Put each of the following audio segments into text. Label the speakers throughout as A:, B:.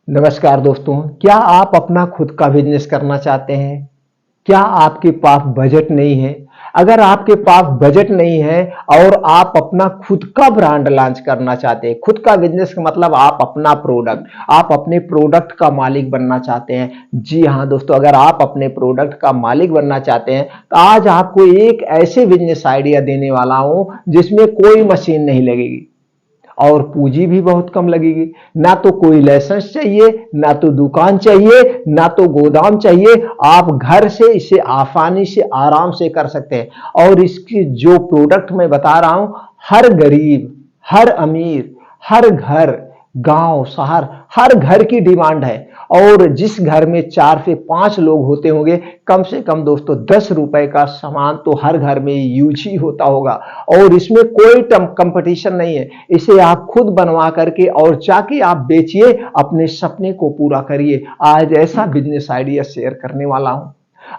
A: नमस्कार दोस्तों, क्या आप अपना खुद का बिजनेस करना चाहते हैं? क्या आपके पास बजट नहीं है? अगर आपके पास बजट नहीं है और आप अपना खुद का ब्रांड लॉन्च करना चाहते हैं, खुद का बिजनेस का मतलब आप अपना प्रोडक्ट, आप अपने प्रोडक्ट का मालिक बनना चाहते हैं। जी हाँ दोस्तों, अगर आप अपने प्रोडक्ट का मालिक बनना चाहते हैं तो आज आपको एक ऐसे बिजनेस आइडिया देने वाला हूं जिसमें कोई मशीन नहीं लगेगी और पूंजी भी बहुत कम लगेगी। ना तो कोई लाइसेंस चाहिए, ना तो दुकान चाहिए, ना तो गोदाम चाहिए। आप घर से इसे आसानी से आराम से कर सकते हैं और इसकी जो प्रोडक्ट मैं बता रहा हूं, हर गरीब, हर अमीर, हर घर, गांव, शहर, हर घर की डिमांड है। और जिस घर में 4 से 5 लोग होते होंगे, कम से कम दोस्तों 10 रुपए का सामान तो हर घर में यूज ही होता होगा। और इसमें कोई कंपटीशन नहीं है। इसे आप खुद बनवा करके और जाके आप बेचिए, अपने सपने को पूरा करिए। आज ऐसा बिजनेस आइडिया शेयर करने वाला हूं।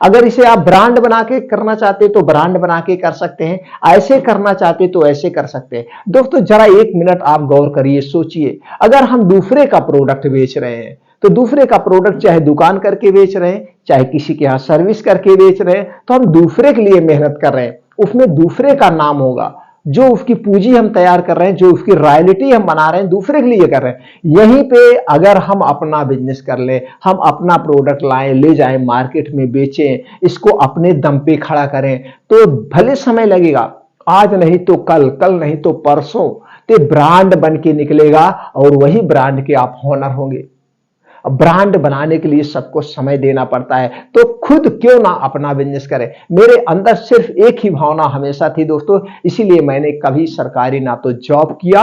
A: अगर इसे आप ब्रांड बना के करना चाहते तो ब्रांड बना के कर सकते हैं, ऐसे करना चाहते तो ऐसे कर सकते हैं। दोस्तों जरा 1 मिनट आप गौर करिए, सोचिए, अगर हम दूसरे का प्रोडक्ट बेच रहे हैं तो दूसरे का प्रोडक्ट चाहे दुकान करके बेच रहे हैं, चाहे किसी के यहां सर्विस करके बेच रहे हैं, तो हम दूसरे के लिए मेहनत कर रहे हैं। उसमें दूसरे का नाम होगा, जो उसकी पूंजी हम तैयार कर रहे हैं, जो उसकी रॉयल्टी हम बना रहे हैं, दूसरे के लिए कर रहे हैं। यहीं पे अगर हम अपना बिजनेस कर ले, हम अपना प्रोडक्ट लाएं, ले जाएं मार्केट में बेचें, इसको अपने दम पे खड़ा करें, तो भले समय लगेगा, आज नहीं तो कल, कल नहीं तो परसों, तो ब्रांड बन के निकलेगा और वही ब्रांड के आप ओनर होंगे। ब्रांड बनाने के लिए सबको समय देना पड़ता है, तो खुद क्यों ना अपना बिजनेस करें। मेरे अंदर सिर्फ एक ही भावना हमेशा थी दोस्तों, इसीलिए मैंने कभी सरकारी ना तो जॉब किया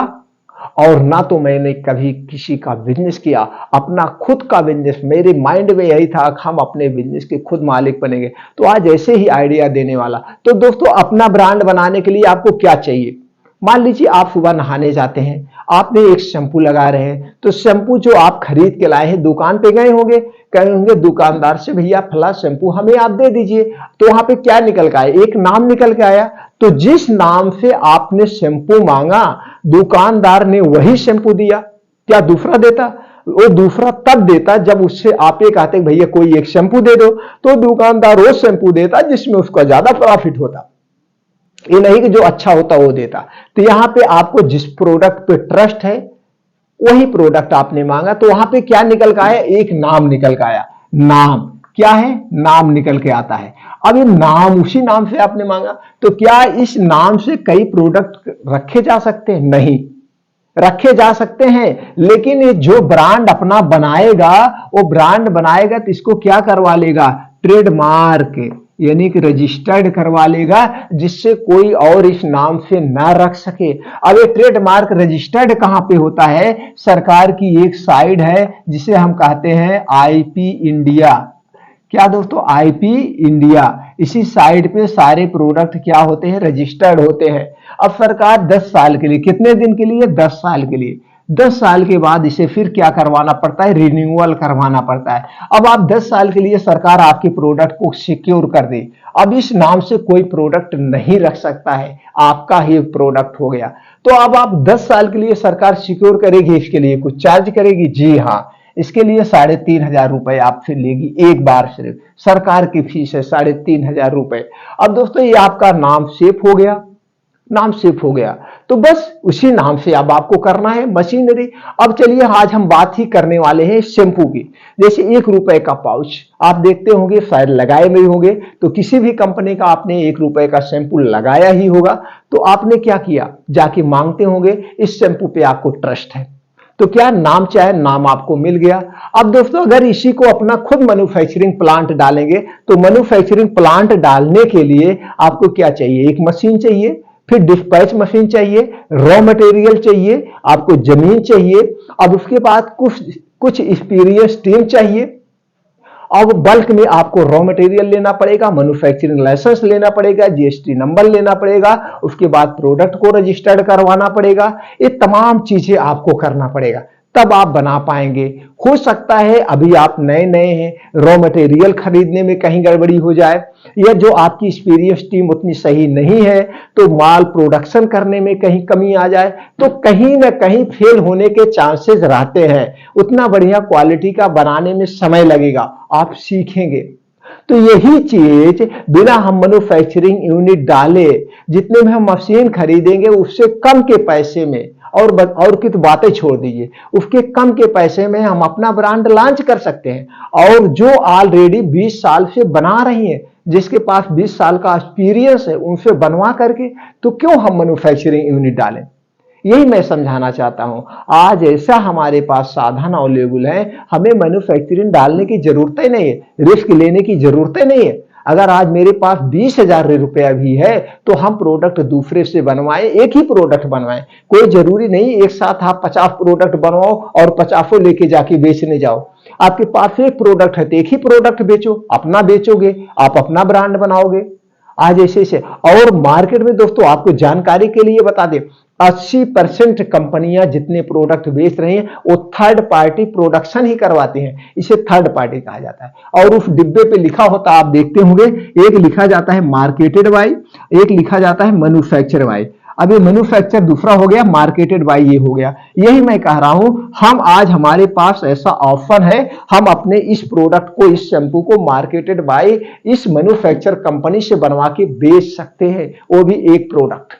A: और ना तो मैंने कभी किसी का बिजनेस किया। अपना खुद का बिजनेस, मेरे माइंड में यही था कि हम अपने बिजनेस के खुद मालिक बनेंगे। तो आज ऐसे ही आइडिया देने वाला। तो दोस्तों अपना ब्रांड बनाने के लिए आपको क्या चाहिए? मान लीजिए आप सुबह नहाने जाते हैं, आपने एक शैंपू लगा रहे हैं, तो शैंपू जो आप खरीद के लाए हैं, दुकान पे गए होंगे, कहे होंगे दुकानदार से भैया फला शैंपू हमें आप दे दीजिए। तो वहां पे क्या निकल के आया? एक नाम निकल के आया। तो जिस नाम से आपने शैंपू मांगा, दुकानदार ने वही शैंपू दिया। क्या दूसरा देता? वो दूसरा तब देता जब उससे आप ये कहते भैया कोई एक शैंपू दे दो, तो दुकानदार वो शैंपू देता जिसमें उसका ज्यादा प्रॉफिट होता। ये नहीं कि जो अच्छा होता वो देता। तो यहां पे आपको जिस प्रोडक्ट पे ट्रस्ट है वही प्रोडक्ट आपने मांगा, तो वहां पे क्या निकल के आया? एक नाम निकल के आया। नाम क्या है? नाम निकल के आता है। अब ये नाम, उसी नाम से आपने मांगा, तो क्या इस नाम से कई प्रोडक्ट रखे जा सकते हैं? नहीं रखे जा सकते हैं, लेकिन ये जो ब्रांड अपना बनाएगा, वो ब्रांड बनाएगा तो इसको क्या करवा लेगा? ट्रेडमार्क, यानी कि रजिस्टर्ड करवा लेगा, जिससे कोई और इस नाम से ना रख सके। अब ये ट्रेडमार्क रजिस्टर्ड कहां पे होता है? सरकार की एक साइट है जिसे हम कहते हैं आईपी इंडिया। क्या दोस्तों? IP India. इसी साइट पे सारे प्रोडक्ट क्या होते हैं? रजिस्टर्ड होते हैं। अब सरकार 10 साल के लिए, कितने दिन के लिए? 10 साल के लिए। 10 साल के बाद इसे फिर क्या करवाना पड़ता है? रिन्यूअल करवाना पड़ता है। अब आप 10 साल के लिए सरकार आपके प्रोडक्ट को सिक्योर कर दे, अब इस नाम से कोई प्रोडक्ट नहीं रख सकता है, आपका ही प्रोडक्ट हो गया। तो अब आप 10 साल के लिए सरकार सिक्योर करेगी, इसके लिए कुछ चार्ज करेगी? जी हाँ, इसके लिए 3,500 रुपए आपसे लेगी एक बार। सिर्फ सरकार की फीस है 3,500 रुपए। अब दोस्तों ये आपका नाम सेफ हो गया, नाम सेफ हो गया, तो बस उसी नाम से अब आपको करना है मशीनरी। अब चलिए आज हम बात ही करने वाले हैं शैंपू की। जैसे 1 रुपए का पाउच आप देखते होंगे, शायद लगाए नहीं होंगे, तो किसी भी कंपनी का आपने 1 रुपए का शैंपू लगाया ही होगा। तो आपने क्या किया? जाके मांगते होंगे, इस शैंपू पे आपको ट्रस्ट है, तो क्या नाम चाहे, नाम आपको मिल गया। अब दोस्तों अगर इसी को अपना खुद मैन्युफैक्चरिंग प्लांट डालेंगे, तो मैन्युफैक्चरिंग प्लांट डालने के लिए आपको क्या चाहिए? एक मशीन चाहिए, फिर डिस्पैच मशीन चाहिए, रॉ मटेरियल चाहिए, आपको जमीन चाहिए, अब उसके बाद कुछ कुछ एक्सपीरियंस टीम चाहिए। अब बल्क में आपको रॉ मटेरियल लेना पड़ेगा, मैन्युफैक्चरिंग लाइसेंस लेना पड़ेगा, जीएसटी नंबर लेना पड़ेगा, उसके बाद प्रोडक्ट को रजिस्टर्ड करवाना पड़ेगा। ये तमाम चीजें आपको करना पड़ेगा। तब आप बना पाएंगे। हो सकता है अभी आप नए नए हैं, रॉ मटेरियल खरीदने में कहीं गड़बड़ी हो जाए, या जो आपकी एक्सपीरियंस टीम उतनी सही नहीं है तो माल प्रोडक्शन करने में कहीं कमी आ जाए, तो कहीं ना कहीं फेल होने के चांसेस रहते हैं। उतना बढ़िया क्वालिटी का बनाने में समय लगेगा, आप सीखेंगे। तो यही चीज बिना हम मैन्युफैक्चरिंग यूनिट डाले, जितने में हम मशीन खरीदेंगे उससे कम के पैसे में, और की तो बातें छोड़ दीजिए, उसके कम के पैसे में हम अपना ब्रांड लॉन्च कर सकते हैं। और जो ऑलरेडी 20 साल से बना रही हैं, जिसके पास 20 साल का एक्सपीरियंस है, उनसे बनवा करके तो क्यों हम मैन्युफैक्चरिंग यूनिट डालें। यही मैं समझाना चाहता हूं। आज ऐसा हमारे पास साधन अवेलेबल है, हमें मैन्युफैक्चरिंग डालने की जरूरत ही नहीं है, रिस्क लेने की जरूरत ही नहीं है। अगर आज मेरे पास 20,000 रुपया भी है तो हम प्रोडक्ट दूसरे से बनवाएं, एक ही प्रोडक्ट बनवाएं। कोई जरूरी नहीं एक साथ आप 50 प्रोडक्ट बनवाओ और 50 लेके जाके बेचने जाओ। आपके पास एक प्रोडक्ट है तो एक ही प्रोडक्ट बेचो, अपना बेचोगे, आप अपना ब्रांड बनाओगे। आज ऐसे और मार्केट में दोस्तों आपको जानकारी के लिए बता दें, 80% कंपनियां जितने प्रोडक्ट बेच रही हैं वो थर्ड पार्टी प्रोडक्शन ही करवाती हैं, इसे थर्ड पार्टी कहा जाता है। और उस डिब्बे पे लिखा होता है, आप देखते होंगे, एक लिखा जाता है मार्केटेड बाय, एक लिखा जाता है मैन्युफैक्चर बाय। अब ये मैन्युफैक्चर दूसरा हो गया, मार्केटेड बाय ये हो गया। यही मैं कह रहा हूं, हम आज हमारे पास ऐसा ऑप्शन है, हम अपने इस प्रोडक्ट को, इस शैम्पू को मार्केटेड बाय इस मैन्युफैक्चर कंपनी से बनवा के बेच सकते हैं, वो भी एक प्रोडक्ट।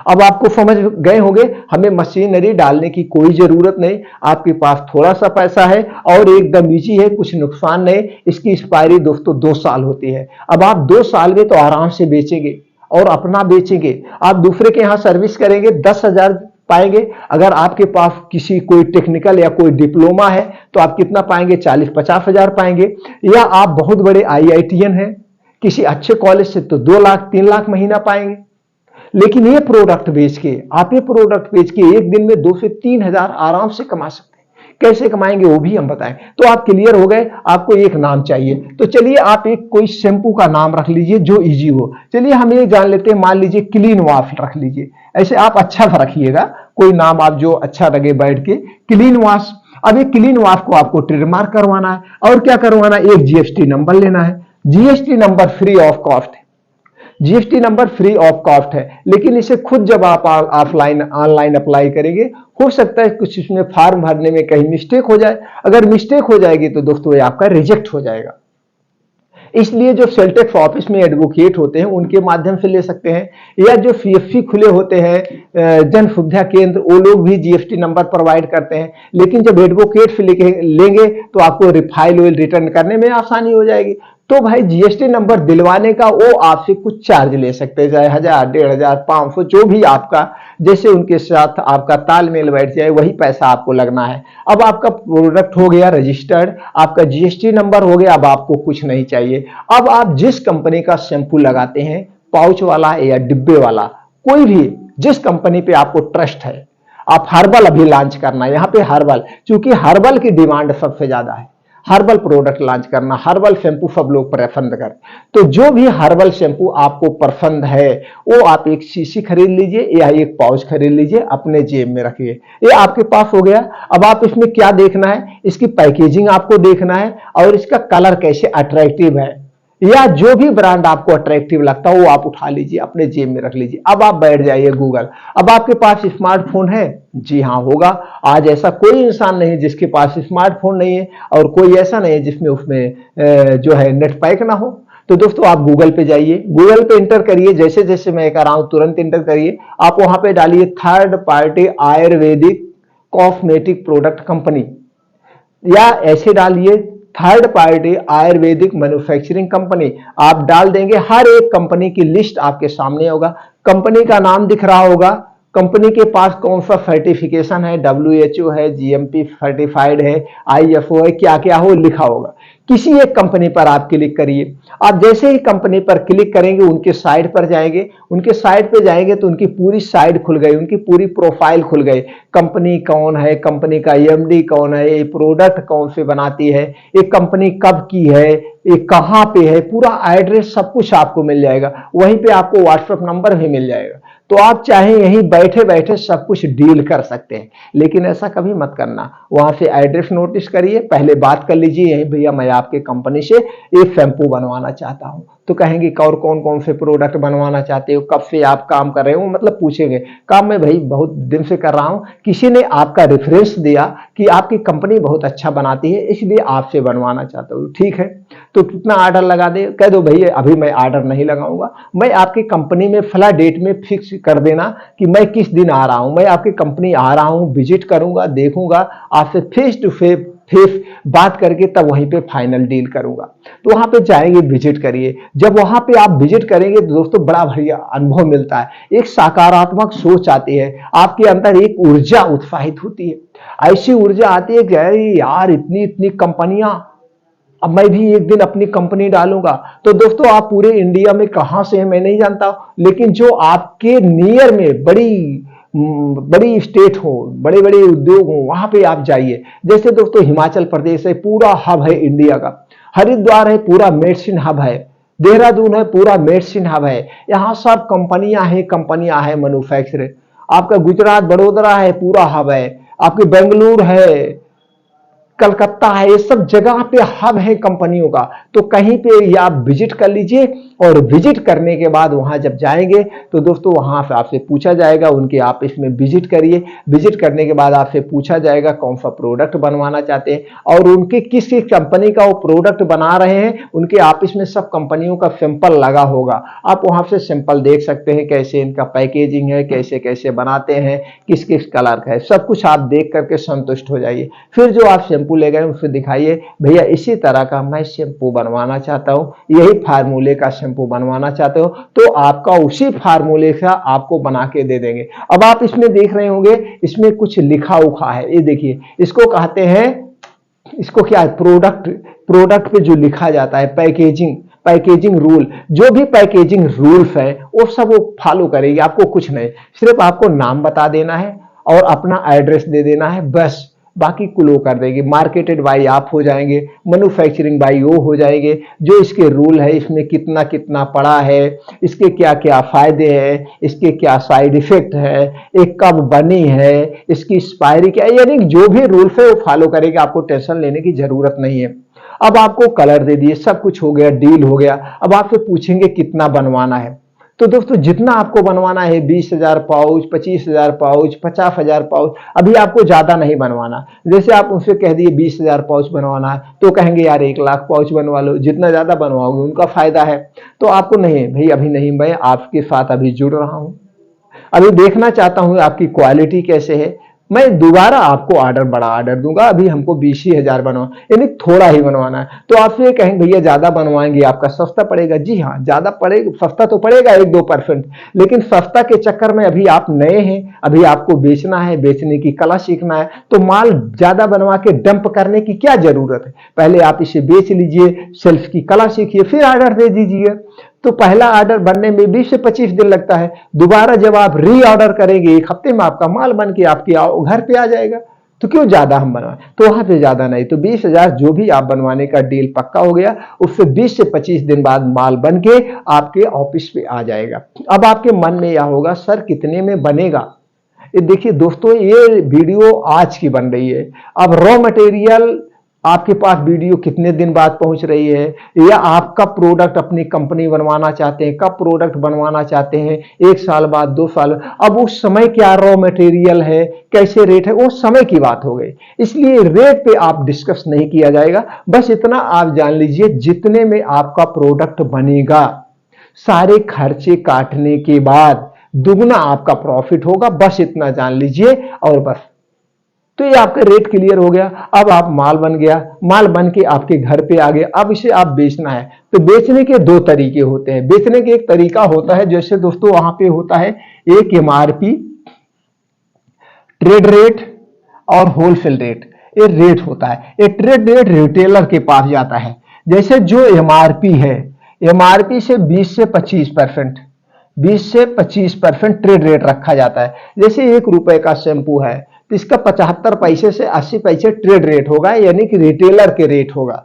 A: अब आपको समझ गए होंगे, हमें मशीनरी डालने की कोई जरूरत नहीं, आपके पास थोड़ा सा पैसा है और एकदम इजी है, कुछ नुकसान नहीं। इसकी एक्सपायरी दोस्तों 2 साल होती है। अब आप 2 साल में तो आराम से बेचेंगे और अपना बेचेंगे। आप दूसरे के यहां सर्विस करेंगे 10,000 पाएंगे, अगर आपके पास किसी कोई टेक्निकल या कोई डिप्लोमा है तो आप कितना पाएंगे, 40-50 हजार पाएंगे। या आप बहुत बड़े IITian हैं किसी अच्छे कॉलेज से तो 2 लाख 3 लाख महीना पाएंगे। लेकिन ये प्रोडक्ट बेच के, आप ये प्रोडक्ट बेच के एक दिन में 2 से 3 हजार आराम से कमा सकते हैं। कैसे कमाएंगे वो भी हम बताएं। तो आप क्लियर हो गए, आपको एक नाम चाहिए, तो चलिए आप एक कोई शैम्पू का नाम रख लीजिए जो इजी हो। चलिए हम ये जान लेते हैं, मान लीजिए क्लीन वॉश रख लीजिए, ऐसे आप अच्छा सा रखिएगा कोई नाम, आप जो अच्छा लगे बैठ के, क्लीन वॉश। अब ये क्लीन वॉश को आपको ट्रेडमार्क करवाना है, और क्या करवाना है, एक GST नंबर लेना है। GST number free of cost है, GST number free of cost है, लेकिन इसे खुद जब आप ऑफलाइन ऑनलाइन अप्लाई करेंगे, हो सकता है कुछ इसमें फॉर्म भरने में कहीं मिस्टेक हो जाए। अगर मिस्टेक हो जाएगी तो दोस्तों ये आपका रिजेक्ट हो जाएगा। इसलिए जो सेल टैक्स ऑफिस में एडवोकेट होते हैं उनके माध्यम से ले सकते हैं, या जो CFC खुले होते हैं जन सुविधा केंद्र, वो लोग भी GST नंबर प्रोवाइड करते हैं। लेकिन जब एडवोकेट से लेंगे तो आपको फाइल रिटर्न करने में आसानी हो जाएगी। तो भाई GST नंबर दिलवाने का वो आपसे कुछ चार्ज ले सकते हैं, चाहे 1000, 1500, 500, जो भी आपका, जैसे उनके साथ आपका तालमेल बैठ जाए वही पैसा आपको लगना है। अब आपका प्रोडक्ट हो गया रजिस्टर्ड, आपका GST नंबर हो गया, अब आपको कुछ नहीं चाहिए। अब आप जिस कंपनी का शैम्पू लगाते हैं, पाउच वाला या डिब्बे वाला, कोई भी जिस कंपनी पे आपको ट्रस्ट है, आप हर्बल अभी लॉन्च करना है, यहाँ पे हर्बल, क्योंकि हर्बल की डिमांड सबसे ज्यादा है, हर्बल प्रोडक्ट लॉन्च करना, हर्बल शैम्पू सब लोग पसंद करते। तो जो भी हर्बल शैम्पू आपको पसंद है वो आप एक शीशी खरीद लीजिए या एक पाउच खरीद लीजिए, अपने जेब में रखिए, ये आपके पास हो गया। अब आप इसमें क्या देखना है, इसकी पैकेजिंग आपको देखना है और इसका कलर कैसे अट्रैक्टिव है, या जो भी ब्रांड आपको अट्रैक्टिव लगता है वो आप उठा लीजिए, अपने जेब में रख लीजिए। अब आप बैठ जाइए गूगल। अब आपके पास स्मार्टफोन है, जी हाँ होगा। आज ऐसा कोई इंसान नहीं जिसके पास स्मार्टफोन नहीं है, और कोई ऐसा नहीं है जिसमें उसमें जो है नेट पैक ना हो। तो दोस्तों आप गूगल पे जाइए, गूगल पे इंटर करिए, जैसे जैसे मैं कह रहा हूं तुरंत इंटर करिए। आप वहां पे डालिए third party Ayurvedic cosmetic product company, या ऐसे डालिए third party Ayurvedic manufacturing company. आप डाल देंगे, हर एक कंपनी की लिस्ट आपके सामने होगा, कंपनी का नाम दिख रहा होगा, कंपनी के पास कौन सा सर्टिफिकेशन है, WHO है, GMP सर्टिफाइड है, IFO है, क्या क्या हो लिखा होगा। किसी एक कंपनी पर आप क्लिक करिए। आप जैसे ही कंपनी पर क्लिक करेंगे उनके साइट पर जाएंगे, उनके साइट पे जाएंगे तो उनकी पूरी साइट खुल गई, उनकी पूरी प्रोफाइल खुल गई, कंपनी कौन है, कंपनी का MD कौन है, ये प्रोडक्ट कौन से बनाती है, ये कंपनी कब की है, ये कहाँ पे है, पूरा एड्रेस सब कुछ आपको मिल जाएगा। वहीं पे आपको व्हाट्सएप नंबर भी मिल जाएगा। तो आप चाहे यहीं बैठे बैठे सब कुछ डील कर सकते हैं। लेकिन ऐसा कभी मत करना, वहां से एड्रेस नोटिस करिए, पहले बात कर लीजिए यहीं, भैया मैं आपके कंपनी से एक शैम्पू बनवाना चाहता हूं। तो कहेंगे और कौन कौन से प्रोडक्ट बनवाना चाहते हो, कब से आप काम कर रहे हो, मतलब पूछेंगे। काम मैं भाई बहुत दिन से कर रहा हूं, किसी ने आपका रेफरेंस दिया कि आपकी कंपनी बहुत अच्छा बनाती है, इसलिए आपसे बनवाना चाहता हूं। ठीक है, तो कितना ऑर्डर लगा दे, कह दो भैया अभी मैं ऑर्डर नहीं लगाऊंगा, मैं आपकी कंपनी में फला डेट में फिक्स कर देना कि मैं किस दिन आ रहा हूं, मैं आपकी कंपनी आ रहा हूं, विजिट करूंगा, देखूंगा, आपसे फेस टू फेस बात करके तब वहीं पे फाइनल डील करूंगा। तो वहां पे जाएंगे, विजिट करिए। जब वहां पे आप विजिट करेंगे तो दोस्तों बड़ा बढ़िया अनुभव मिलता है, एक सकारात्मक सोच आती है, आपके अंदर एक ऊर्जा उत्साहित होती है। ऐसी ऊर्जा आती है कि अरे यार इतनी इतनी कंपनियां, अब मैं भी एक दिन अपनी कंपनी डालूंगा। तो दोस्तों आप पूरे इंडिया में कहां से हैं मैं नहीं जानता, लेकिन जो आपके नियर में बड़ी बड़ी स्टेट हो, बड़े बड़े उद्योग हो, वहां पे आप जाइए। जैसे दोस्तों हिमाचल प्रदेश है, पूरा हब है इंडिया का। हरिद्वार है, पूरा मेडिसिन हब है। देहरादून है, पूरा मेडिसिन हब है। यहाँ सब कंपनियां हैं मैन्युफैक्चर। आपका गुजरात बड़ोदरा है, पूरा हब है। आपके बेंगलुरु है, कलकत्ता है, ये सब जगह पे हब है कंपनियों का। तो कहीं पे ये आप विजिट कर लीजिए, और विजिट करने के बाद वहां जब जाएंगे तो दोस्तों वहां से आपसे पूछा जाएगा, उनके ऑफिस में विजिट करिए। विजिट करने के बाद आपसे पूछा जाएगा कौन सा प्रोडक्ट बनवाना चाहते हैं और उनके किस किस कंपनी का वो प्रोडक्ट बना रहे हैं। उनके ऑफिस में सब कंपनियों का सैंपल लगा होगा, आप वहां से सैंपल देख सकते हैं, कैसे इनका पैकेजिंग है, कैसे कैसे बनाते हैं, किस किस कलर का है, सब कुछ आप देख करके संतुष्ट हो जाइए। फिर जो आप शैम्पू ले गए उसे दिखाइए, भैया इसी तरह का मैं शैम्पू बनवाना चाहता हूं, यही फार्मूले का शैम्पू बनवाना चाहते हो, तो आपका उसी फार्मूले का आपको बना के दे देंगे। अब आप इसमें देख रहे होंगे, इसमें कुछ लिखा उखा है, ये देखिए, इसको कहते हैं, इसको क्या है, प्रोडक्ट पे जो लिखा जाता है पैकेजिंग रूल। जो भी पैकेजिंग रूल्स है वो सब वो फॉलो करेगी, आपको कुछ नहीं, सिर्फ आपको नाम बता देना है और अपना एड्रेस दे देना है, बस। बाकी क्लो कर देगी। मार्केटेड बाई आप हो जाएंगे, मैन्युफैक्चरिंग बाई वो हो जाएंगे। जो इसके रूल है, इसमें कितना कितना पड़ा है, इसके क्या क्या फायदे हैं, इसके क्या साइड इफेक्ट है, एक कब बनी है, इसकी एक्सपायरी क्या है, यानी जो भी रूल्स है वो फॉलो करेगी, आपको टेंशन लेने की जरूरत नहीं है। अब आपको कलर दे दिए, सब कुछ हो गया, डील हो गया। अब आपसे पूछेंगे कितना बनवाना है, तो दोस्तों जितना आपको बनवाना है, 20,000 पाउच, 25,000 पाउच, 50,000 पाउच, अभी आपको ज्यादा नहीं बनवाना। जैसे आप उनसे कह दिए 20,000 पाउच बनवाना है, तो कहेंगे यार 1,00,000 पाउच बनवा लो, जितना ज्यादा बनवाओगे उनका फायदा है। तो आपको नहीं भाई, अभी नहीं, मैं आपके साथ अभी जुड़ रहा हूं, अभी देखना चाहता हूं आपकी क्वालिटी कैसे है, मैं दोबारा आपको बड़ा ऑर्डर दूंगा, अभी हमको 20,000 बनवा, यानी थोड़ा ही बनवाना है। तो आपसे कहेंगे भैया ज्यादा बनवाएंगे आपका सस्ता पड़ेगा। जी हाँ, ज्यादा पड़ेगा, सस्ता तो पड़ेगा 1-2%, लेकिन सस्ता के चक्कर में अभी आप नए हैं, अभी आपको बेचना है, बेचने की कला सीखना है, तो माल ज्यादा बनवा के डंप करने की क्या जरूरत है। पहले आप इसे बेच लीजिए, सेल्फ की कला सीखिए, फिर ऑर्डर दे दीजिए। तो पहला ऑर्डर बनने में 20 से 25 दिन लगता है, दोबारा जब आप री ऑर्डर करेंगे 1 हफ्ते में आपका माल बन के आपके घर पे आ जाएगा। तो क्यों ज्यादा हम बनवाएं, तो वहां पे ज्यादा नहीं, तो 20,000 जो भी आप बनवाने का डील पक्का हो गया, उससे 20 से 25 दिन बाद माल बन के आपके ऑफिस पे आ जाएगा। अब आपके मन में यह होगा सर कितने में बनेगा। ये देखिए दोस्तों, ये वीडियो आज की बन रही है, अब रॉ मटेरियल आपके पास वीडियो कितने दिन बाद पहुंच रही है, या आप कब प्रोडक्ट अपनी कंपनी बनवाना चाहते हैं, कब प्रोडक्ट बनवाना चाहते हैं, 1 साल बाद, 2 साल, अब उस समय क्या रॉ मटेरियल है, कैसे रेट है, वो समय की बात हो गई, इसलिए रेट पे आप डिस्कस नहीं किया जाएगा। बस इतना आप जान लीजिए, जितने में आपका प्रोडक्ट बनेगा, सारे खर्चे काटने के बाद दुगना आपका प्रॉफिट होगा, बस इतना जान लीजिए, और बस। तो ये आपका रेट क्लियर हो गया। अब आप माल बन गया, माल बन के आपके घर पे आ गया, अब इसे आप बेचना है। तो बेचने के 2 तरीके होते हैं। बेचने के एक तरीका होता है, जैसे दोस्तों वहां पे होता है एक एमआरपी, ट्रेड रेट और होलसेल रेट। ये रेट होता है, ये ट्रेड रेट रिटेलर के पास जाता है। जैसे जो एमआरपी है, एमआरपी से 20 से 25%, 20 से 25% ट्रेड रेट रखा जाता है। जैसे 1 रुपए का शैंपू है तो इसका 75 पैसे से 80 पैसे ट्रेड रेट होगा, यानी कि रिटेलर के रेट होगा।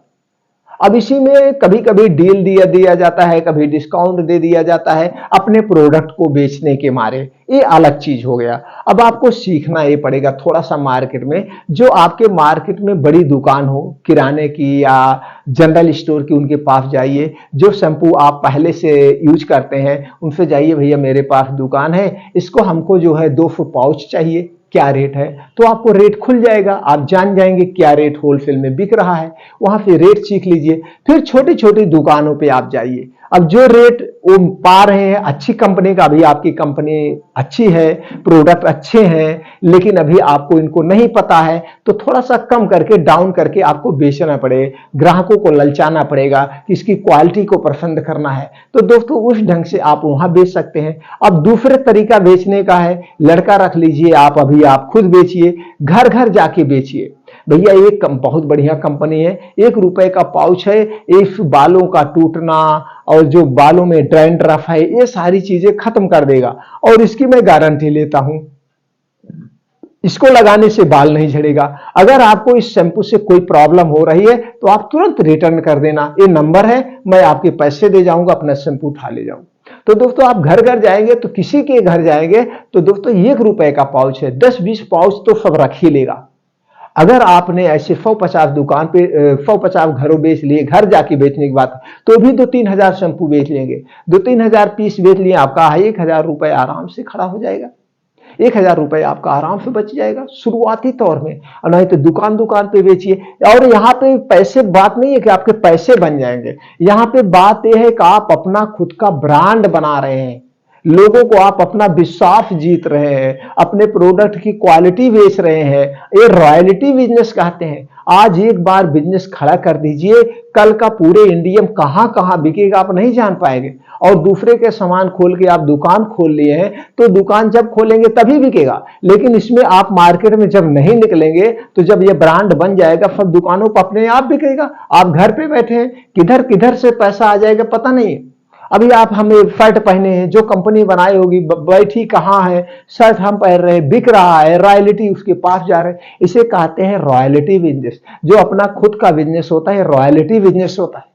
A: अब इसी में कभी कभी डील दिया जाता है, कभी डिस्काउंट दे दिया जाता है अपने प्रोडक्ट को बेचने के मारे। ये अलग चीज हो गया। अब आपको सीखना ये पड़ेगा थोड़ा सा मार्केट में, जो आपके मार्केट में बड़ी दुकान हो किराने की या जनरल स्टोर की, उनके पास जाइए। जो शैम्पू आप पहले से यूज करते हैं उनसे जाइए, भैया मेरे पास दुकान है, इसको हमको जो है 200 पाउच चाहिए, क्या रेट है? तो आपको रेट खुल जाएगा, आप जान जाएंगे क्या रेट होलसेल में बिक रहा है, वहां से रेट सीख लीजिए। फिर छोटी छोटी दुकानों पे आप जाइए, अब जो रेट वो पा रहे हैं अच्छी कंपनी का, अभी आपकी कंपनी अच्छी है, प्रोडक्ट अच्छे हैं, लेकिन अभी आपको इनको नहीं पता है, तो थोड़ा सा कम करके डाउन करके आपको बेचना पड़ेगा, ग्राहकों को ललचाना पड़ेगा कि इसकी क्वालिटी को पसंद करना है। तो दोस्तों उस ढंग से आप वहां बेच सकते हैं। अब दूसरे तरीका बेचने का है, लड़का रख लीजिए आप, अभी आप खुद बेचिए, घर घर जाके बेचिए। भैया एक बहुत बढ़िया कंपनी है, 1 रुपए का पाउच है, इस बालों का टूटना और जो बालों में डैंड्रफ है ये सारी चीजें खत्म कर देगा, और इसकी मैं गारंटी लेता हूं, इसको लगाने से बाल नहीं झड़ेगा। अगर आपको इस शैम्पू से कोई प्रॉब्लम हो रही है तो आप तुरंत रिटर्न कर देना, ये नंबर है, मैं आपके पैसे दे जाऊंगा, अपना शैम्पू उठा ले जाऊंगा। तो दोस्तों आप घर घर जाएंगे तो किसी के घर जाएंगे तो दोस्तों 1 रुपए का पाउच है, 10-20 पाउच तो सब रख ही लेगा। अगर आपने ऐसे 150 दुकान पे 150 घरों बेच लिए, घर जाके बेचने की बात, तो भी 2-3 हजार शैम्पू बेच लेंगे, 2-3 हजार पीस बेच लिए, आपका 1,000 रुपए आराम से खड़ा हो जाएगा, 1,000 रुपए आपका आराम से बच जाएगा शुरुआती तौर में। और नहीं तो दुकान दुकान पे बेचिए। और यहाँ पे पैसे, बात नहीं है कि आपके पैसे बन जाएंगे, यहाँ पे बात यह है कि आप अपना खुद का ब्रांड बना रहे हैं, लोगों को आप अपना विश्वास जीत रहे हैं, अपने प्रोडक्ट की क्वालिटी बेच रहे हैं, ये रॉयल्टी बिजनेस कहते हैं। आज एक बार बिजनेस खड़ा कर दीजिए, कल का पूरे इंडिया में कहां कहां बिकेगा आप नहीं जान पाएंगे। और दूसरे के सामान खोल के आप दुकान खोल लिए हैं, तो दुकान जब खोलेंगे तभी बिकेगा, लेकिन इसमें आप मार्केट में जब नहीं निकलेंगे तो जब ये ब्रांड बन जाएगा सब दुकानों पर अपने आप बिकेगा। आप घर पे बैठे हैं, किधर किधर से पैसा आ जाएगा पता नहीं। अभी आप हमें शर्ट पहने हैं, जो कंपनी बनाई होगी बैठी कहाँ है, शर्ट हम पहन रहे हैं, बिक रहा है, रॉयल्टी उसके पास जा रहे हैं, इसे कहते हैं रॉयल्टी बिजनेस। जो अपना खुद का बिजनेस होता है रॉयल्टी बिजनेस होता है।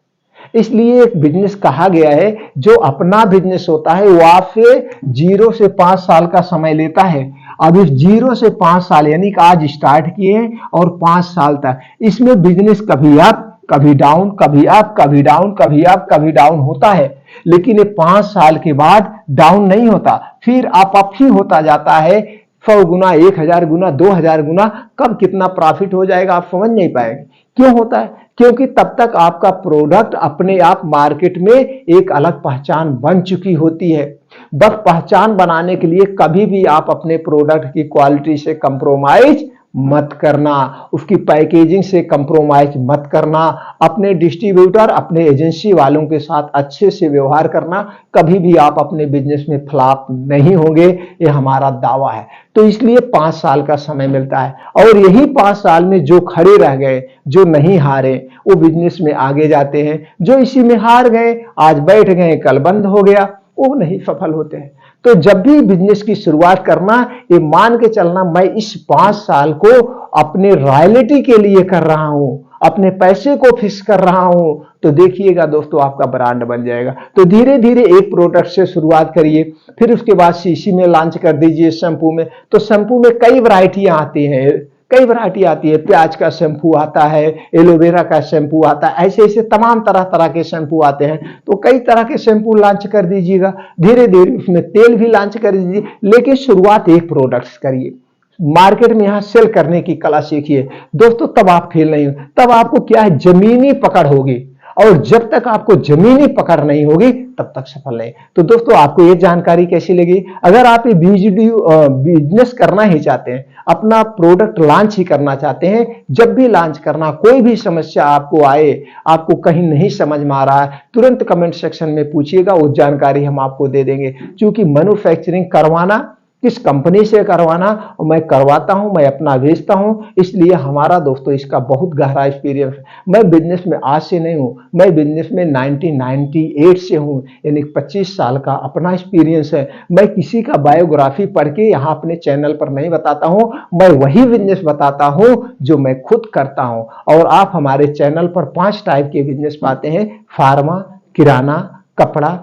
A: इसलिए एक बिजनेस कहा गया है, जो अपना बिजनेस होता है वो आपसे 0 से 5 साल का समय लेता है। अब इस 0 से 5 साल यानी कि आज स्टार्ट किए हैं और 5 साल तक इसमें बिजनेस कभी अप कभी डाउन, कभी अप कभी डाउन, कभी अप कभी डाउन होता है, लेकिन ये 5 साल के बाद डाउन नहीं होता, फिर अप ही होता जाता है। 100 गुना, 1000 गुना, 2000 गुना, कब कितना प्रॉफिट हो जाएगा आप समझ नहीं पाएंगे। क्यों होता है? क्योंकि तब तक आपका प्रोडक्ट अपने आप मार्केट में एक अलग पहचान बन चुकी होती है। बस पहचान बनाने के लिए कभी भी आप अपने प्रोडक्ट की क्वालिटी से कंप्रोमाइज मत करना, उसकी पैकेजिंग से कंप्रोमाइज मत करना, अपने डिस्ट्रीब्यूटर अपने एजेंसी वालों के साथ अच्छे से व्यवहार करना, कभी भी आप अपने बिजनेस में फ्लॉप नहीं होंगे, ये हमारा दावा है। तो इसलिए 5 साल का समय मिलता है, और यही 5 साल में जो खड़े रह गए, जो नहीं हारे, वो बिजनेस में आगे जाते हैं। जो इसी में हार गए, आज बैठ गए कल बंद हो गया, वो नहीं सफल होते हैं। तो जब भी बिजनेस की शुरुआत करना, ये मान के चलना मैं इस 5 साल को अपने रॉयल्टी के लिए कर रहा हूं, अपने पैसे को फिक्स कर रहा हूं, तो देखिएगा दोस्तों आपका ब्रांड बन जाएगा। तो धीरे धीरे एक प्रोडक्ट से शुरुआत करिए, फिर उसके बाद सीसी में लॉन्च कर दीजिए। शैम्पू में तो शैम्पू में कई वैरायटियां आती हैं, कई वैरायटी आती है, प्याज का शैम्पू आता है, एलोवेरा का शैम्पू आता है, ऐसे ऐसे तमाम तरह तरह के शैम्पू आते हैं। तो कई तरह के शैम्पू लॉन्च कर दीजिएगा, धीरे धीरे उसमें तेल भी लॉन्च कर दीजिए, लेकिन शुरुआत एक प्रोडक्ट करिए, मार्केट में यहां सेल करने की कला सीखिए दोस्तों, तब आप फेल नहीं हो। तब आपको क्या है, जमीनी पकड़ होगी, और जब तक आपको जमीनी पकड़ नहीं होगी तब तक सफल नहीं। तो दोस्तों आपको ये जानकारी कैसी लगी? अगर आप ये बिजनेस करना ही चाहते हैं, अपना प्रोडक्ट लॉन्च ही करना चाहते हैं, जब भी लॉन्च करना, कोई भी समस्या आपको आए, आपको कहीं नहीं समझ में आ रहा है, तुरंत कमेंट सेक्शन में पूछिएगा, वो जानकारी हम आपको दे देंगे। क्योंकि मैन्युफैक्चरिंग करवाना किस कंपनी से करवाना, और मैं करवाता हूं, मैं अपना भेजता हूं। इसलिए हमारा दोस्तों इसका बहुत गहरा एक्सपीरियंस है। मैं बिजनेस में आज से नहीं हूं, मैं बिजनेस में 1998 से हूं, यानी 25 साल का अपना एक्सपीरियंस है। मैं किसी का बायोग्राफी पढ़ के यहाँ अपने चैनल पर नहीं बताता हूं, मैं वही बिजनेस बताता हूं जो मैं खुद करता हूं। और आप हमारे चैनल पर 5 टाइप के बिजनेस पाते हैं: फार्मा, किराना, कपड़ा,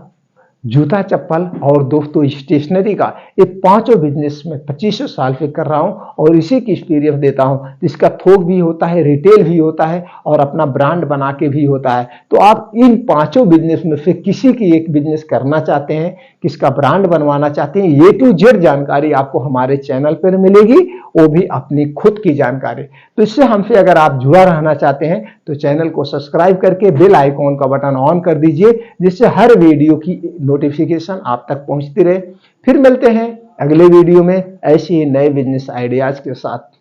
A: जूता चप्पल और दोस्तों स्टेशनरी का। ये पांचों बिजनेस में 25 साल से कर रहा हूं और इसी की एक्सपीरियंस देता हूं, जिसका थोक भी होता है, रिटेल भी होता है और अपना ब्रांड बना के भी होता है। तो आप इन पांचों बिजनेस में से किसी की एक बिजनेस करना चाहते हैं, किसका ब्रांड बनवाना चाहते हैं, ए टू जेड जानकारी आपको हमारे चैनल पर मिलेगी, वो भी अपनी खुद की जानकारी। तो इससे हमसे अगर आप जुड़ा रहना चाहते हैं तो चैनल को सब्सक्राइब करके बेल आइकॉन का बटन ऑन कर दीजिए, जिससे हर वीडियो की नोटिफिकेशन आप तक पहुंचती रहे। फिर मिलते हैं अगले वीडियो में ऐसे ही नए बिजनेस आइडियाज के साथ।